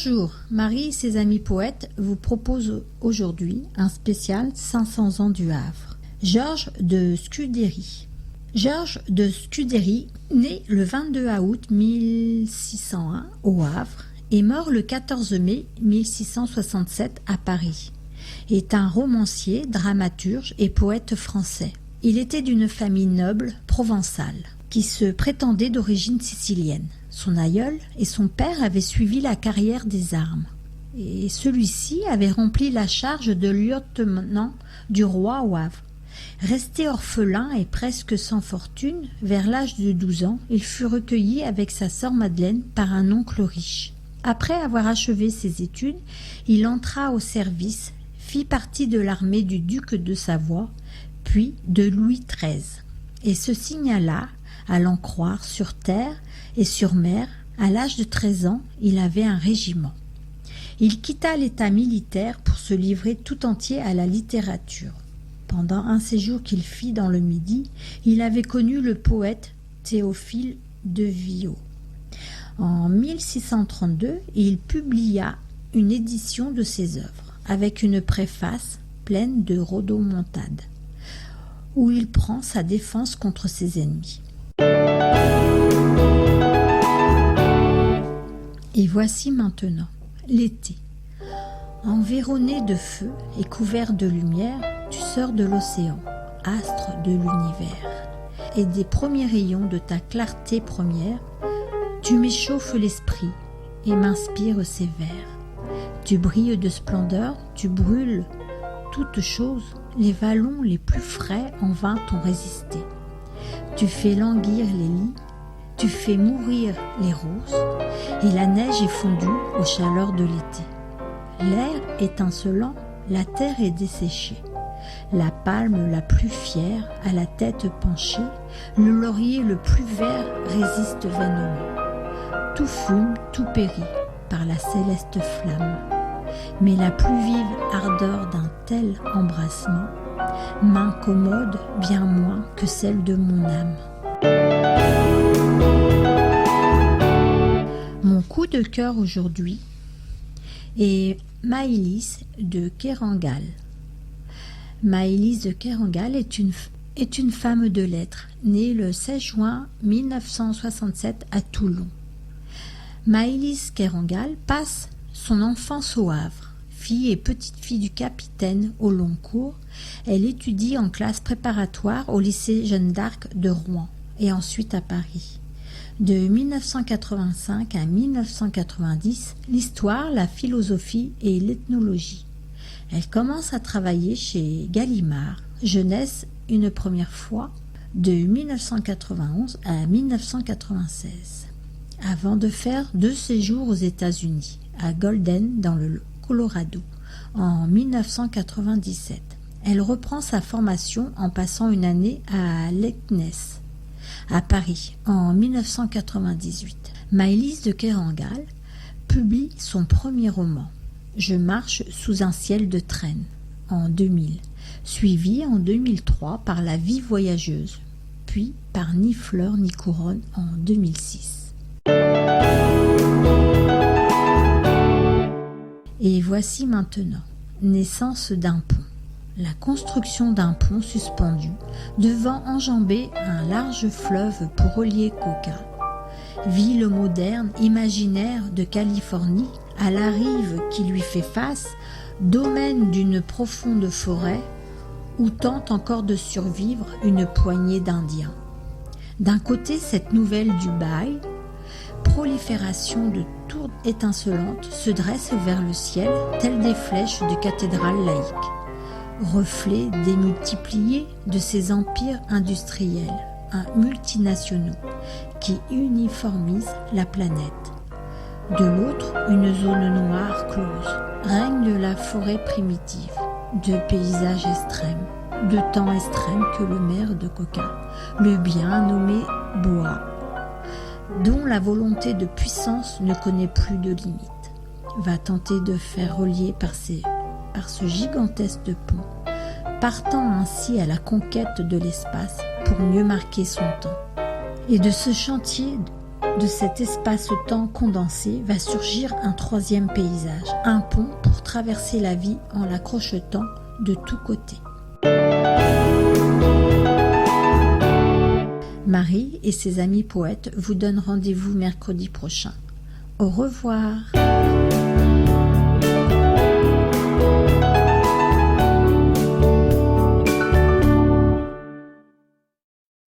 Bonjour, Marie et ses amis poètes vous proposent aujourd'hui un spécial 500 ans du Havre. Georges de Scudéry. Georges de Scudéry, né le 22 août 1601 au Havre et mort le 14 mai 1667 à Paris, est un romancier, dramaturge et poète français. Il était d'une famille noble provençale qui se prétendait d'origine sicilienne. Son aïeul et son père avaient suivi la carrière des armes, et celui-ci avait rempli la charge de lieutenant du roi au Havre. Resté orphelin et presque sans fortune, vers l'âge de 12 ans, il fut recueilli avec sa sœur Madeleine par un oncle riche. Après avoir achevé ses études, il entra au service, fit partie de l'armée du duc de Savoie, puis de Louis XIII, et se signala, à l'en croire, sur terre et sur mer. À l'âge de 13 ans, il avait un régiment. Il quitta l'état militaire pour se livrer tout entier à la littérature. Pendant un séjour qu'il fit dans le Midi, il avait connu le poète Théophile de Viau. En 1632, il publia une édition de ses œuvres, avec une préface pleine de rodomontades, où il prend sa défense contre ses ennemis. Et voici maintenant l'été. Environné de feu et couvert de lumière, tu sors de l'océan, astre de l'univers, et des premiers rayons de ta clarté première, tu m'échauffes l'esprit et m'inspires ces vers. Tu brilles de splendeur, tu brûles toutes choses, les vallons les plus frais en vain t'ont résisté. Tu fais languir les lys, tu fais mourir les roses, et la neige est fondue aux chaleurs de l'été. L'air étincelant, la terre est desséchée. La palme la plus fière, à la tête penchée, le laurier le plus vert résiste vainement. Tout fume, tout périt par la céleste flamme. Mais la plus vive ardeur d'un tel embrassement m'incommode bien moins que celle de mon âme. Mon coup de cœur aujourd'hui est Maëlys de Kerangal. Maëlys de Kerangal est une femme de lettres, née le 16 juin 1967 à Toulon. Maëlys Kerangal passe son enfance au Havre. Fille et petite-fille du capitaine au long cours, elle étudie en classe préparatoire au lycée Jeanne d'Arc de Rouen et ensuite à Paris. De 1985 à 1990, l'histoire, la philosophie et l'ethnologie. Elle commence à travailler chez Gallimard, Jeunesse une première fois, de 1991 à 1996, avant de faire 2 séjours aux États-Unis, à Golden dans le Colorado, en 1997. Elle reprend sa formation en passant une année à l'ECNES, à Paris, en 1998. Maëlys de Kerangal publie son premier roman, Je marche sous un ciel de traîne, en 2000, suivi en 2003 par La vie voyageuse, puis par Ni fleurs ni couronne en 2006. Et voici maintenant, naissance d'un pont. La construction d'un pont suspendu devant enjamber un large fleuve pour relier Coca, ville moderne, imaginaire de Californie, à la rive qui lui fait face, domaine d'une profonde forêt où tente encore de survivre une poignée d'Indiens. D'un côté, cette nouvelle Dubaï, prolifération de tours étincelantes, se dresse vers le ciel, telles des flèches de cathédrales laïques, reflets démultipliés de ces empires industriels, multinationaux, qui uniformisent la planète. De l'autre, une zone noire close, règne la forêt primitive, de paysages extrêmes, de temps extrêmes que le maire de Coca, le bien nommé Boa, dont la volonté de puissance ne connaît plus de limites, va tenter de faire relier par ce gigantesque pont, partant ainsi à la conquête de l'espace pour mieux marquer son temps. Et de ce chantier De cet espace-temps condensé va surgir un troisième paysage, un pont pour traverser la vie en la crochetant de tous côtés. Marie et ses amis poètes vous donnent rendez-vous mercredi prochain. Au revoir.